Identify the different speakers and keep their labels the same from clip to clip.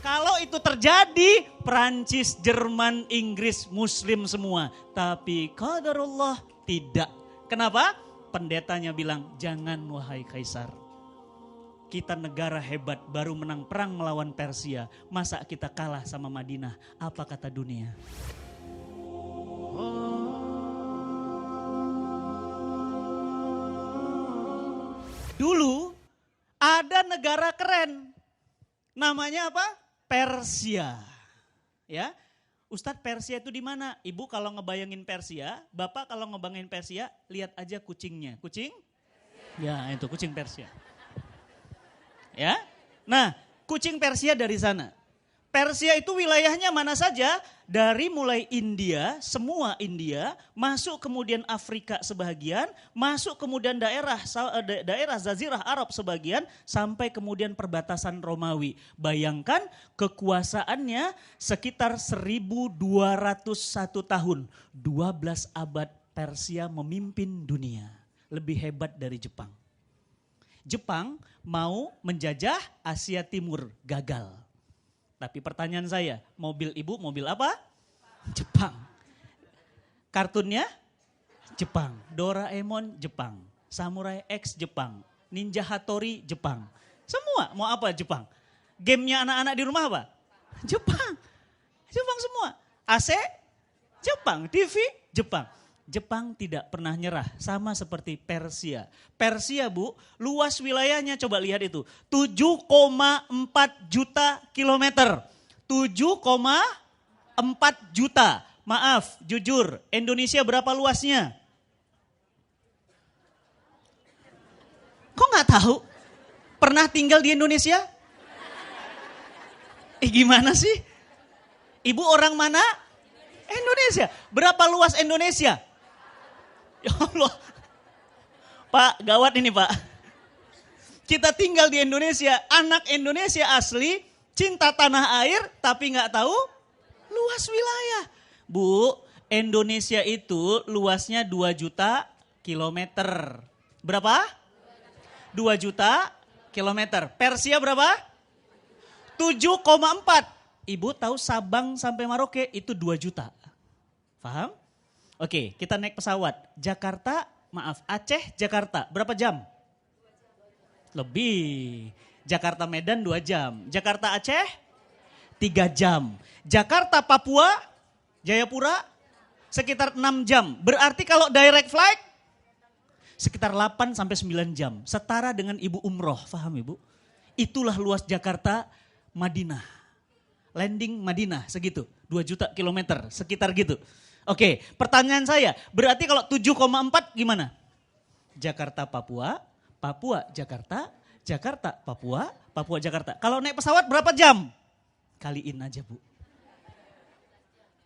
Speaker 1: Kalau itu terjadi, Prancis, Jerman, Inggris, Muslim semua. Tapi qadarullah tidak. Kenapa? Pendetanya bilang, jangan wahai Kaisar. Kita negara hebat baru menang perang melawan Persia. Masa kita kalah sama Madinah? Apa kata dunia? Dulu ada negara keren. Namanya apa? Persia. Ya. Ustadz, Persia itu di mana? Ibu kalau ngebayangin Persia, Bapak kalau ngebayangin Persia, lihat aja kucingnya. Kucing? Ya, itu kucing Persia. Ya. Nah, kucing Persia dari sana. Persia itu wilayahnya mana saja? Dari mulai India, semua India, masuk kemudian Afrika sebagian, masuk kemudian daerah Jazirah Arab sebagian, sampai kemudian perbatasan Romawi. Bayangkan kekuasaannya sekitar 1201 tahun, 12 abad Persia memimpin dunia. Lebih hebat dari Jepang. Jepang mau menjajah Asia Timur, gagal. Tapi pertanyaan saya, mobil ibu mobil apa? Jepang. Kartunnya? Jepang. Doraemon Jepang. Samurai X Jepang. Ninja Hattori Jepang. Semua mau apa Jepang? Gamenya anak-anak di rumah apa? Jepang. Jepang semua. AC? Jepang. TV? Jepang. Jepang tidak pernah nyerah, sama seperti Persia. Persia Bu, luas wilayahnya coba lihat itu, 7,4 juta kilometer. 7,4 juta, maaf jujur, Indonesia berapa luasnya? Kok gak tahu? Pernah tinggal di Indonesia? Gimana sih? Ibu orang mana? Indonesia. Berapa luas Indonesia? Ya Allah, Pak gawat ini Pak. Kita tinggal di Indonesia, anak Indonesia asli, cinta tanah air tapi gak tahu luas wilayah. Bu, Indonesia itu luasnya 2 juta kilometer. Berapa? 2 juta kilometer. Persia berapa? 7,4. Ibu tahu Sabang sampai Merauke itu 2 juta. Paham? Oke, kita naik pesawat. Aceh, Jakarta. Berapa jam? Lebih. Jakarta Medan 2 jam. Jakarta Aceh 3 jam. Jakarta Papua, Jayapura sekitar 6 jam. Berarti kalau direct flight sekitar 8 sampai 9 jam. Setara dengan ibu umroh, paham ibu? Itulah luas Jakarta, Madinah. Landing Madinah segitu, 2 juta kilometer, sekitar gitu. Oke, pertanyaan saya, berarti kalau 7,4 gimana? Jakarta Papua, Papua Jakarta, Jakarta Papua, Papua Jakarta. Kalau naik pesawat berapa jam? Kaliin aja Bu.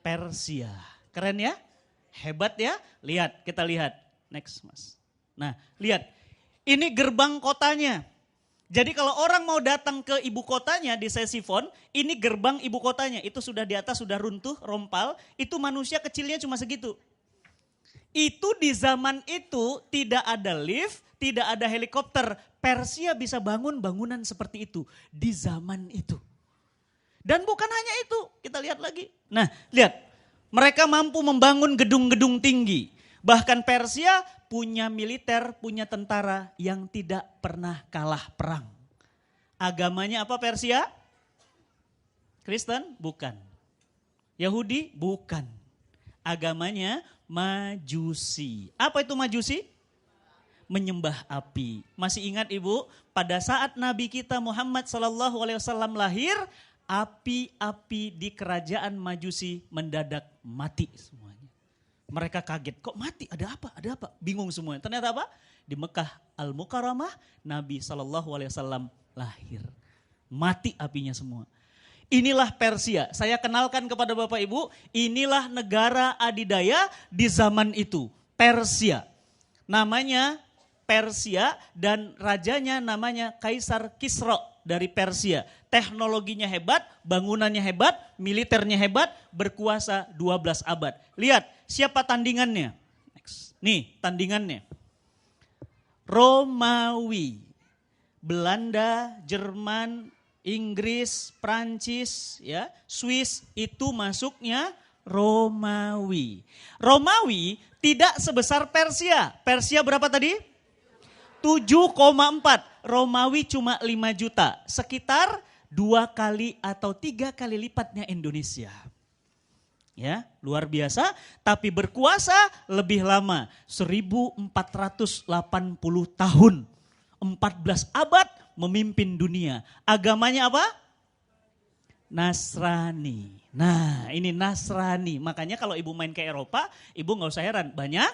Speaker 1: Persia, keren ya? Hebat ya? Lihat, kita lihat. Next Mas. Nah, lihat. Ini gerbang kotanya. Jadi kalau orang mau datang ke ibu kotanya di Ctesiphon, ini gerbang ibu kotanya. Itu sudah di atas, sudah runtuh, rompal. Itu manusia kecilnya cuma segitu. Itu di zaman itu tidak ada lift, tidak ada helikopter. Persia bisa bangun bangunan seperti itu di zaman itu. Dan bukan hanya itu, kita lihat lagi. Nah, lihat. Mereka mampu membangun gedung-gedung tinggi. Bahkan Persia punya militer, punya tentara yang tidak pernah kalah perang. Agamanya apa Persia? Kristen? Bukan. Yahudi? Bukan. Agamanya Majusi. Apa itu Majusi? Menyembah api. Masih ingat Ibu, pada saat Nabi kita Muhammad SAW lahir, api-api di kerajaan Majusi mendadak mati semuanya. Mereka kaget, kok mati? Ada apa? Ada apa? Bingung semuanya. Ternyata apa? Di Mekah Al-Mukarramah, Nabi SAW lahir. Mati apinya semua. Inilah Persia. Saya kenalkan kepada Bapak Ibu, inilah negara adidaya di zaman itu. Persia. Namanya Persia dan rajanya namanya Kaisar Kisra dari Persia. Teknologinya hebat, bangunannya hebat, militernya hebat, berkuasa 12 abad. Lihat, siapa tandingannya? Next. Nih tandingannya. Romawi, Belanda, Jerman, Inggris, Prancis, ya, Swiss itu masuknya Romawi. Romawi tidak sebesar Persia. Persia berapa tadi? 7,4. Romawi cuma 5 juta. Sekitar 2 kali atau 3 kali lipatnya Indonesia. Ya, luar biasa, tapi berkuasa lebih lama, 1480 tahun. 14 abad memimpin dunia. Agamanya apa? Nasrani. Nah, ini Nasrani. Makanya kalau ibu main ke Eropa, ibu gak usah heran, banyak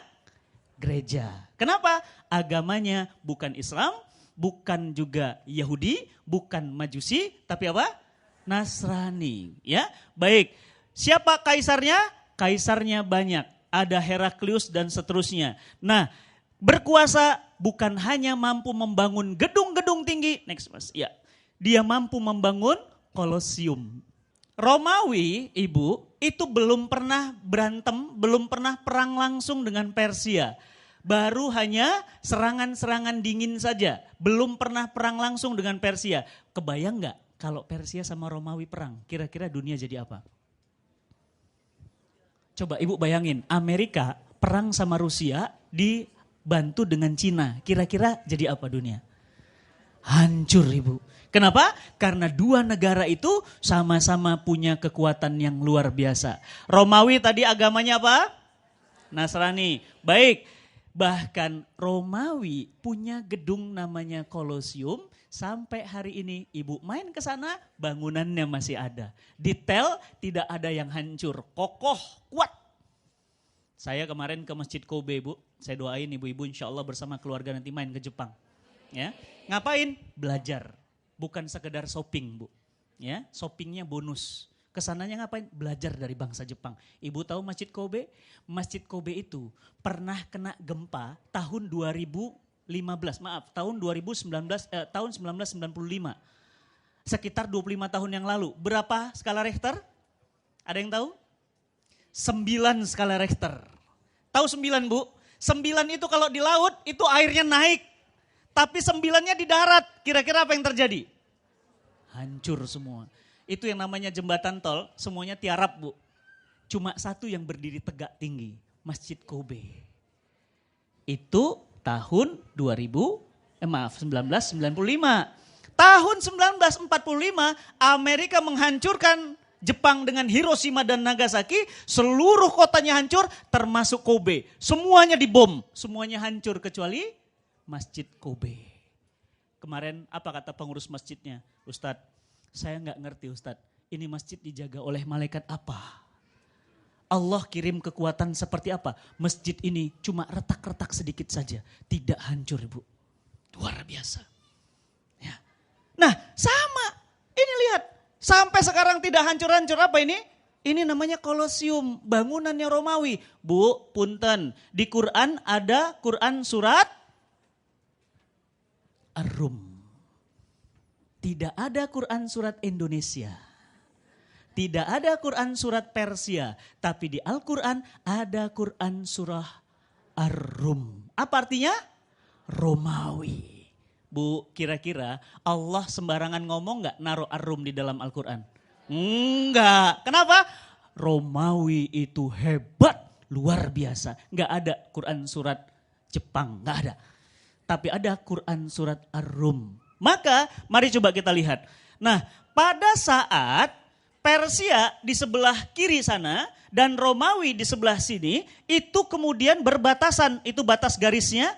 Speaker 1: gereja. Kenapa? Agamanya bukan Islam, bukan juga Yahudi, bukan Majusi, tapi apa? Nasrani. Ya, baik. Siapa kaisarnya? Kaisarnya banyak. Ada Heraklius dan seterusnya. Nah, berkuasa bukan hanya mampu membangun gedung-gedung tinggi. Next mas. Ya, dia mampu membangun Kolosium. Romawi, ibu, itu belum pernah berantem, belum pernah perang langsung dengan Persia. Baru hanya serangan-serangan dingin saja. Belum pernah perang langsung dengan Persia. Kebayang nggak kalau Persia sama Romawi perang? Kira-kira dunia jadi apa? Coba ibu bayangin, Amerika perang sama Rusia dibantu dengan Cina. Kira-kira jadi apa dunia? Hancur ibu. Kenapa? Karena dua negara itu sama-sama punya kekuatan yang luar biasa. Romawi tadi agamanya apa? Nasrani. Baik, bahkan Romawi punya gedung namanya Kolosium. Sampai hari ini ibu main ke sana, bangunannya masih ada. Detail tidak ada yang hancur, kokoh, kuat. Saya kemarin ke Masjid Kobe ibu, saya doain ibu-ibu insya Allah bersama keluarga nanti main ke Jepang. Ya, ngapain? Belajar, bukan sekedar shopping bu. Ya, shoppingnya bonus. Kesananya ngapain? Belajar dari bangsa Jepang. Ibu tahu Masjid Kobe? Masjid Kobe itu pernah kena gempa tahun 1995. Sekitar 25 tahun yang lalu. Berapa skala Richter? Ada yang tahu? 9 skala Richter. Tahu 9 bu? 9 itu kalau di laut itu airnya naik. Tapi 9-nya di darat. Kira-kira apa yang terjadi? Hancur semua. Itu yang namanya jembatan tol, semuanya tiarap bu. Cuma satu yang berdiri tegak tinggi. Masjid Kobe. Itu tahun 1995. Tahun 1945 Amerika menghancurkan Jepang dengan Hiroshima dan Nagasaki. Seluruh kotanya hancur termasuk Kobe. Semuanya dibom. Semuanya hancur kecuali Masjid Kobe. Kemarin apa kata pengurus masjidnya? Ustadz, saya nggak ngerti Ustadz. Ini masjid dijaga oleh malaikat apa? Allah kirim kekuatan seperti apa? Masjid ini cuma retak-retak sedikit saja. Tidak hancur ibu. Luar biasa. Ya. Nah sama. Ini lihat. Sampai sekarang tidak hancur-hancur apa ini? Ini namanya Kolosium. Bangunannya Romawi. Bu, punten. Di Quran ada Quran surat Ar-Rum. Tidak ada Quran surat Indonesia. Tidak ada Quran surat Persia, tapi di Al-Quran ada Quran surah Ar-Rum. Apa artinya? Romawi. Bu, kira-kira Allah sembarangan ngomong gak naruh Ar-Rum di dalam Al-Quran? Enggak. Kenapa? Romawi itu hebat, luar biasa. Gak ada Quran surat Jepang, gak ada. Tapi ada Quran surat Ar-Rum. Maka mari coba kita lihat. Nah, pada saat Persia di sebelah kiri sana dan Romawi di sebelah sini itu kemudian berbatasan, itu batas garisnya.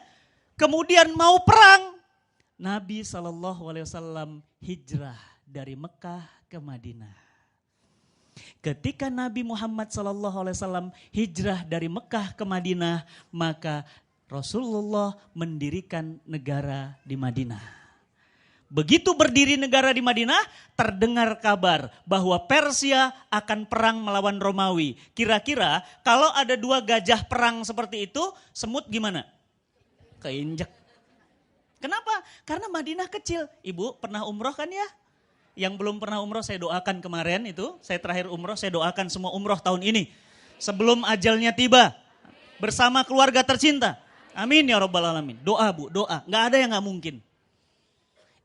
Speaker 1: Kemudian mau perang, Nabi SAW hijrah dari Mekah ke Madinah. Ketika Nabi Muhammad SAW hijrah dari Mekah ke Madinah, maka Rasulullah mendirikan negara di Madinah. Begitu berdiri negara di Madinah, terdengar kabar bahwa Persia akan perang melawan Romawi. Kira-kira kalau ada 2 gajah perang seperti itu, semut gimana? Keinjek. Kenapa? Karena Madinah kecil. Ibu pernah umroh kan ya? Yang belum pernah umroh saya doakan kemarin itu. Saya terakhir umroh, saya doakan semua umroh tahun ini. Sebelum ajalnya tiba. Bersama keluarga tercinta. Amin ya rabbal alamin. Doa bu, doa. Gak ada yang gak mungkin.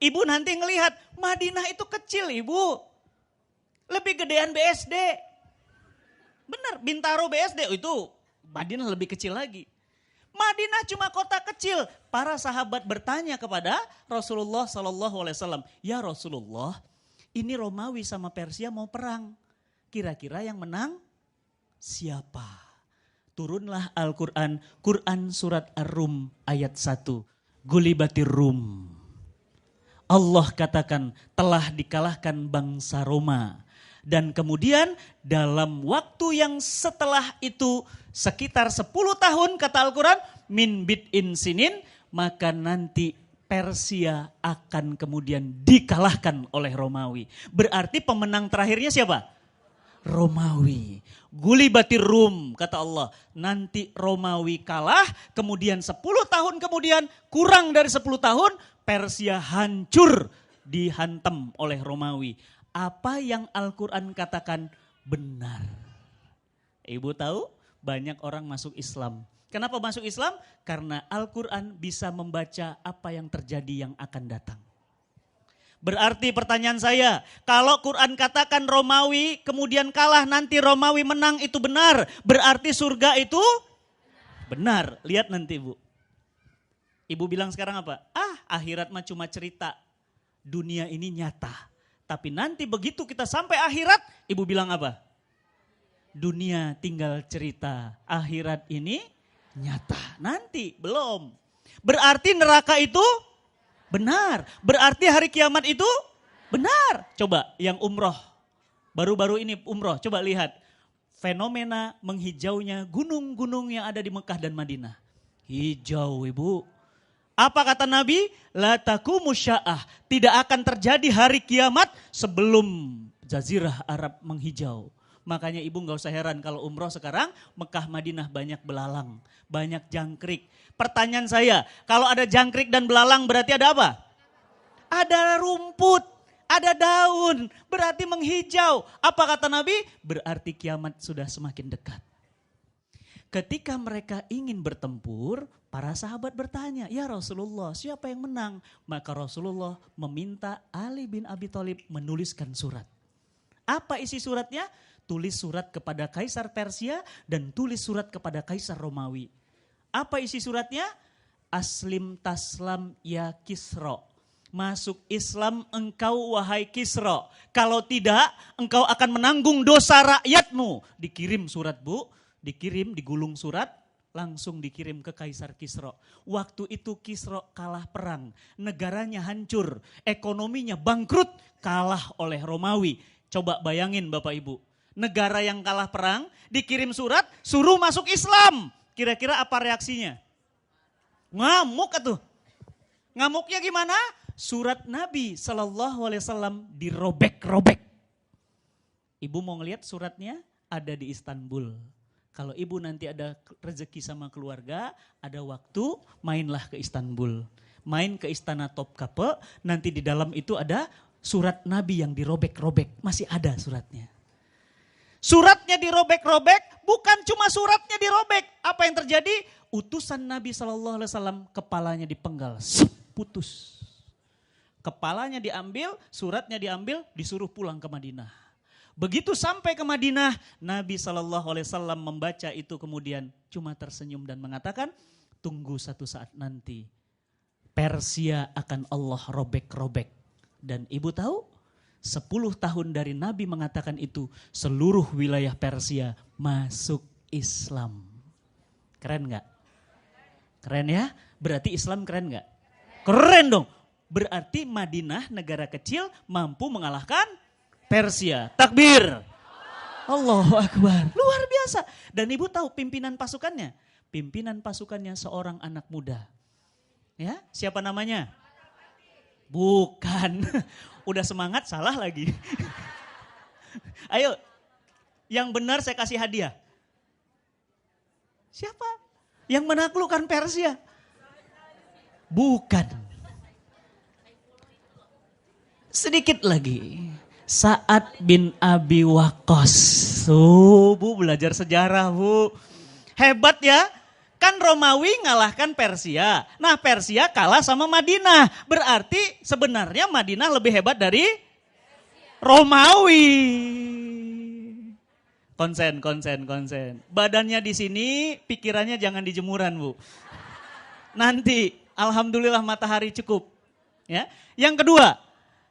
Speaker 1: Ibu nanti ngelihat, Madinah itu kecil ibu. Lebih gedean BSD. Benar, Bintaro BSD, itu Madinah lebih kecil lagi. Madinah cuma kota kecil. Para sahabat bertanya kepada Rasulullah SAW. Ya Rasulullah, ini Romawi sama Persia mau perang. Kira-kira yang menang siapa? Turunlah Al-Quran, Quran surat Ar-Rum ayat 1. Gulibatir Rum. Allah katakan telah dikalahkan bangsa Roma. Dan kemudian dalam waktu yang setelah itu sekitar 10 tahun kata Al-Quran. Min bid'in sinin, maka nanti Persia akan kemudian dikalahkan oleh Romawi. Berarti pemenang terakhirnya siapa? Romawi. Gulibatir Rum, kata Allah. Nanti Romawi kalah, kemudian 10 tahun kemudian, kurang dari 10 tahun, Persia hancur, dihantam oleh Romawi. Apa yang Al-Quran katakan benar. Ibu tahu banyak orang masuk Islam. Kenapa masuk Islam? Karena Al-Quran bisa membaca apa yang terjadi yang akan datang. Berarti pertanyaan saya, kalau Quran katakan Romawi kemudian kalah nanti Romawi menang itu benar. Berarti surga itu benar. Lihat nanti Bu. Ibu bilang sekarang apa? Akhirat mah cuma cerita. Dunia ini nyata. Tapi nanti begitu kita sampai akhirat, ibu bilang apa? Dunia tinggal cerita. Akhirat ini nyata. Nanti belum. Berarti neraka itu benar. Berarti hari kiamat itu benar. Coba yang umroh. Baru-baru ini umroh. Coba lihat. Fenomena menghijaunya gunung-gunung yang ada di Mekah dan Madinah. Hijau ibu. Apa kata Nabi? La taqumu sya'ah. Tidak akan terjadi hari kiamat sebelum Jazirah Arab menghijau. Makanya ibu gak usah heran kalau umroh sekarang Mekah Madinah banyak belalang. Banyak jangkrik. Pertanyaan saya, kalau ada jangkrik dan belalang berarti ada apa? Ada rumput, ada daun, berarti menghijau. Apa kata Nabi? Berarti kiamat sudah semakin dekat. Ketika mereka ingin bertempur, para sahabat bertanya, ya Rasulullah siapa yang menang? Maka Rasulullah meminta Ali bin Abi Thalib menuliskan surat. Apa isi suratnya? Tulis surat kepada Kaisar Persia dan tulis surat kepada Kaisar Romawi. Apa isi suratnya? Aslim taslam ya Kisra. Masuk Islam engkau wahai Kisra. Kalau tidak engkau akan menanggung dosa rakyatmu. Dikirim surat Bu, dikirim digulung surat. Langsung dikirim ke Kaisar Kisra. Waktu itu Kisra kalah perang. Negaranya hancur. Ekonominya bangkrut. Kalah oleh Romawi. Coba bayangin Bapak Ibu. Negara yang kalah perang dikirim surat suruh masuk Islam. Kira-kira apa reaksinya? Ngamuk atuh. Ngamuknya gimana? Surat Nabi SAW dirobek-robek. Ibu mau ngelihat suratnya? Ada di Istanbul. Kalau ibu nanti ada rezeki sama keluarga, ada waktu, mainlah ke Istanbul. Main ke Istana Topkapi, nanti di dalam itu ada surat Nabi yang dirobek-robek. Masih ada suratnya. Suratnya dirobek-robek, bukan cuma suratnya dirobek. Apa yang terjadi? Utusan Nabi SAW kepalanya dipenggal, putus. Kepalanya diambil, suratnya diambil, disuruh pulang ke Madinah. Begitu sampai ke Madinah, Nabi SAW membaca itu kemudian cuma tersenyum dan mengatakan, tunggu satu saat nanti, Persia akan Allah robek-robek. Dan ibu tahu? 10 tahun dari Nabi mengatakan itu, seluruh wilayah Persia masuk Islam. Keren gak? Keren ya? Berarti Islam keren gak? Keren dong. Berarti Madinah negara kecil mampu mengalahkan Persia. Takbir. Allahu Akbar. Luar biasa. Dan ibu tahu pimpinan pasukannya? Pimpinan pasukannya seorang anak muda. Ya, siapa namanya? Bukan. Udah semangat salah lagi. Ayo, yang benar saya kasih hadiah. Siapa? Yang menaklukkan Persia? Bukan. Sedikit lagi. Sa'ad bin Abi Waqqas. Bu belajar sejarah Bu. Hebat ya. Kan Romawi ngalahkan Persia. Nah Persia kalah sama Madinah. Berarti sebenarnya Madinah lebih hebat dari Romawi. Konsen. Badannya di sini, pikirannya jangan di jemuran, Bu. Nanti, alhamdulillah matahari cukup. Ya. Yang kedua,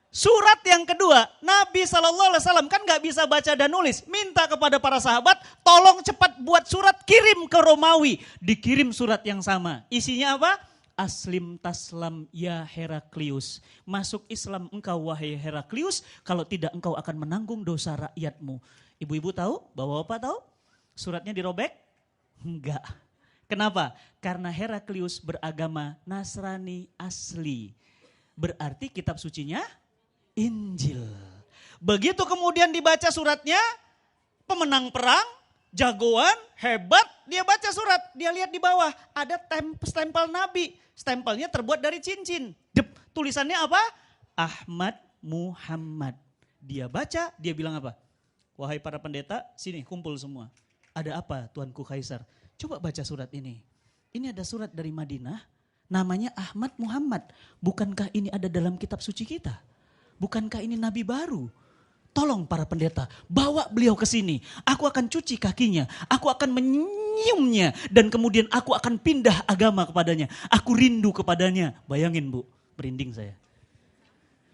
Speaker 1: surat yang kedua, Nabi SAW kan gak bisa baca dan nulis. Minta kepada para sahabat, tolong cepat buat surat, kirim ke Romawi. Dikirim surat yang sama. Isinya apa? Aslim taslam ya Heraklius. Masuk Islam engkau wahai Heraklius, kalau tidak engkau akan menanggung dosa rakyatmu. Ibu-ibu tahu? Bapak-bapak tahu? Suratnya dirobek? Enggak. Kenapa? Karena Heraklius beragama Nasrani asli. Berarti kitab sucinya Injil. Begitu kemudian dibaca suratnya, pemenang perang, jagoan, hebat, dia baca surat. Dia lihat di bawah, ada stempel Nabi. Stempelnya terbuat dari cincin. Tulisannya apa? Ahmad Muhammad. Dia baca, dia bilang apa? Wahai para pendeta, sini kumpul semua. Ada apa Tuanku Kaisar? Coba baca surat ini. Ini ada surat dari Madinah, namanya Ahmad Muhammad. Bukankah ini ada dalam kitab suci kita? Bukankah ini nabi baru? Tolong para pendeta, bawa beliau ke sini. Aku akan cuci kakinya, aku akan menyiumnya, dan kemudian aku akan pindah agama kepadanya. Aku rindu kepadanya. Bayangin Bu, merinding saya.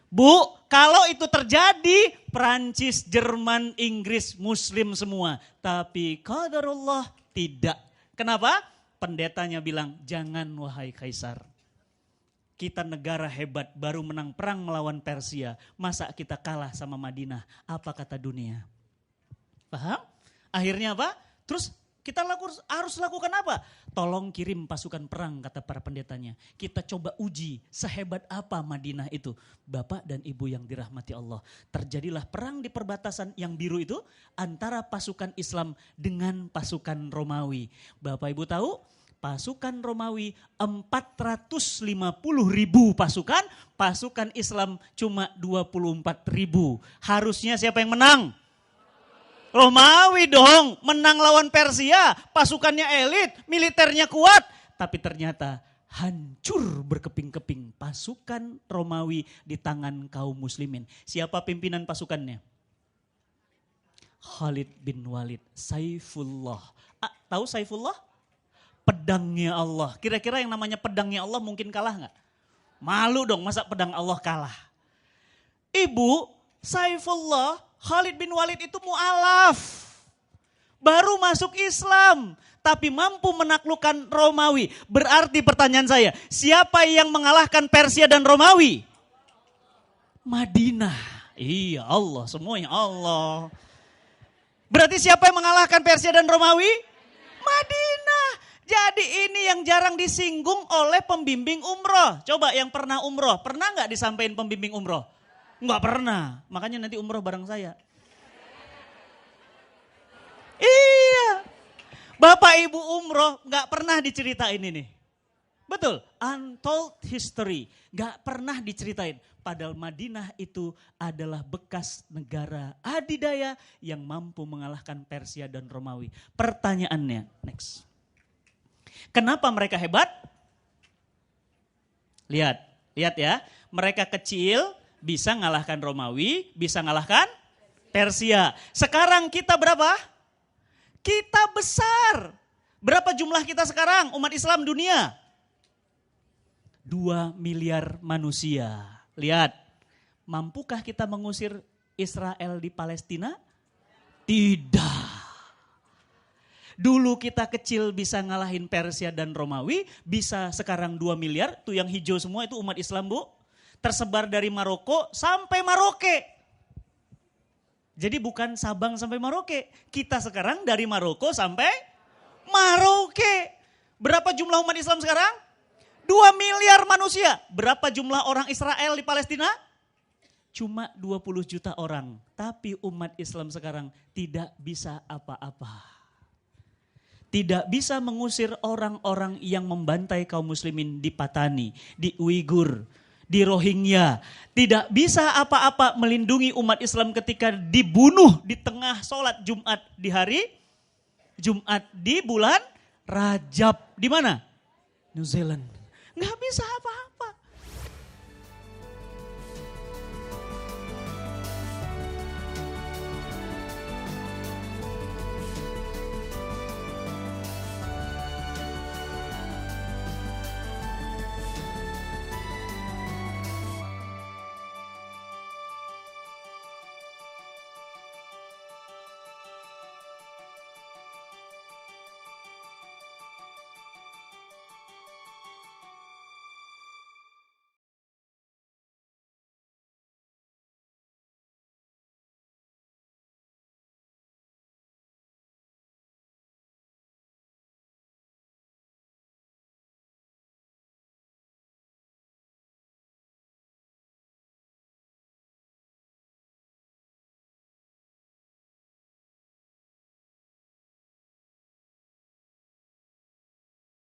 Speaker 1: Bu, kalau itu terjadi, Prancis, Jerman, Inggris, Muslim semua. Tapi qadarullah tidak. Kenapa? Pendetanya bilang, jangan wahai Kaisar. Kita negara hebat, baru menang perang melawan Persia. Masa kita kalah sama Madinah? Apa kata dunia? Paham? Akhirnya apa? Terus kita harus lakukan apa? Tolong kirim pasukan perang, kata para pendetanya. Kita coba uji sehebat apa Madinah itu. Bapak dan Ibu yang dirahmati Allah. Terjadilah perang di perbatasan yang biru itu antara pasukan Islam dengan pasukan Romawi. Bapak Ibu tahu? Pasukan Romawi 450.000 pasukan, pasukan Islam cuma 24.000. Harusnya siapa yang menang? Romawi dong, menang lawan Persia, pasukannya elit, militernya kuat. Tapi ternyata hancur berkeping-keping pasukan Romawi di tangan kaum muslimin. Siapa pimpinan pasukannya? Khalid bin Walid, Saifullah. Tahu Saifullah? Pedangnya Allah. Kira-kira yang namanya pedangnya Allah mungkin kalah nggak? Malu dong, masa pedang Allah kalah? Ibu, Saifullah, Khalid bin Walid itu mu'alaf. Baru masuk Islam, tapi mampu menaklukkan Romawi. Berarti pertanyaan saya, siapa yang mengalahkan Persia dan Romawi? Madinah. Iya Allah, semuanya Allah. Berarti siapa yang mengalahkan Persia dan Romawi? Madinah. Jadi ini yang jarang disinggung oleh pembimbing umroh. Coba yang pernah umroh, pernah nggak disampaikan pembimbing umroh? Nggak pernah, makanya nanti umroh bareng saya. Iya, Bapak Ibu umroh nggak pernah diceritain ini. Betul, untold history, nggak pernah diceritain. Padahal Madinah itu adalah bekas negara adidaya yang mampu mengalahkan Persia dan Romawi. Pertanyaannya, next. Kenapa mereka hebat? Lihat ya. Mereka kecil bisa ngalahkan Romawi, bisa ngalahkan Persia. Sekarang kita berapa? Kita besar. Berapa jumlah kita sekarang umat Islam dunia? 2 miliar manusia. Lihat, mampukah kita mengusir Israel di Palestina? Tidak. Dulu kita kecil bisa ngalahin Persia dan Romawi, bisa sekarang 2 miliar, tuh yang hijau semua itu umat Islam Bu. Tersebar dari Maroko sampai Maroke. Jadi bukan Sabang sampai Maroke, kita sekarang dari Maroko sampai Maroke. Berapa jumlah umat Islam sekarang? 2 miliar manusia. Berapa jumlah orang Israel di Palestina? Cuma 20 juta orang. Tapi umat Islam sekarang tidak bisa apa-apa. Tidak bisa mengusir orang-orang yang membantai kaum muslimin di Patani, di Uighur, di Rohingya. Tidak bisa apa-apa melindungi umat Islam ketika dibunuh di tengah sholat Jumat di hari Jumat di bulan Rajab. Di mana? New Zealand. Nggak bisa apa-apa.